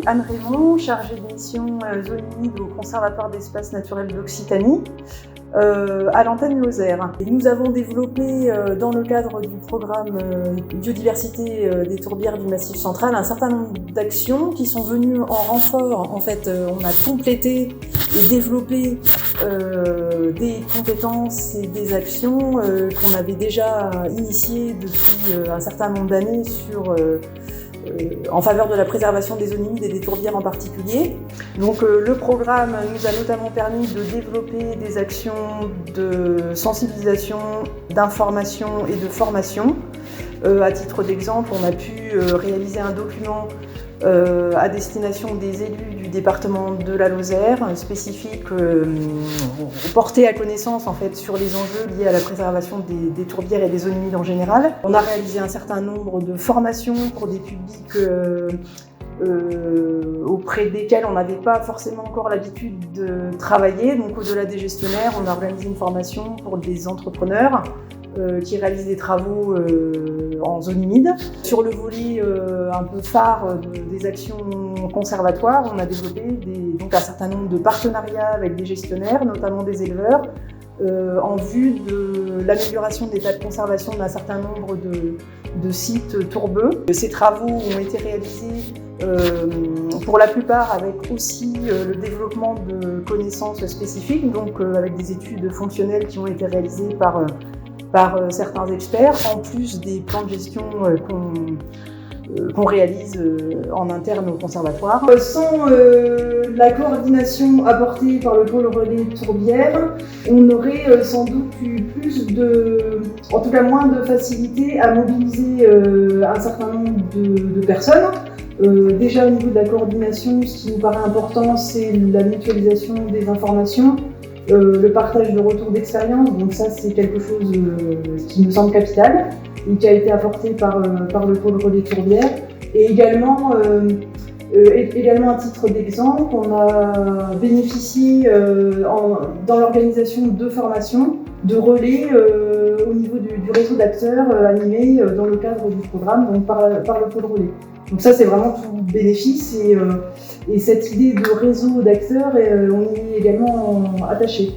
Anne Raymond, chargée de mission zone humide au Conservatoire d'espaces naturels d'Occitanie, à l'antenne Lozère. Et nous avons développé dans le cadre du programme biodiversité des tourbières du Massif central un certain nombre d'actions qui sont venues en renfort. En fait, on a complété et développé des compétences et des actions qu'on avait déjà initiées depuis un certain nombre d'années en faveur de la préservation des zones humides et des tourbières en particulier. Donc le programme nous a notamment permis de développer des actions de sensibilisation, d'information et de formation. À titre d'exemple, on a pu réaliser un document à destination des élus du département de la Lozère, spécifique, porté à connaissance en fait sur les enjeux liés à la préservation des tourbières et des zones humides en général. On a réalisé un certain nombre de formations pour des publics auprès desquels on n'avait pas forcément encore l'habitude de travailler. Donc au-delà des gestionnaires, on a organisé une formation pour des entrepreneurs qui réalisent des travaux en zone humide. Sur le volet un peu phare des actions conservatoires, on a développé donc un certain nombre de partenariats avec des gestionnaires, notamment des éleveurs, en vue de l'amélioration de l'état de conservation d'un certain nombre de sites tourbeux. Ces travaux ont été réalisés pour la plupart avec aussi le développement de connaissances spécifiques, donc avec des études fonctionnelles qui ont été réalisées par certains experts, en plus des plans de gestion qu'on réalise en interne au conservatoire. Sans la coordination apportée par le pôle relais tourbière, on aurait sans doute eu en tout cas moins de facilité à mobiliser un certain nombre de personnes. Déjà au niveau de la coordination, ce qui nous paraît important, c'est la mutualisation des informations, le partage de retours d'expérience, donc ça c'est quelque chose qui me semble capital et qui a été apporté par le pôle relais tourbière. Et également à titre d'exemple, on a bénéficié dans l'organisation de formations, de relais au niveau du réseau d'acteurs animés dans le cadre du programme, donc par le pôle relais. Donc ça c'est vraiment tout bénéfice et cette idée de réseau d'acteurs, on y est également attaché.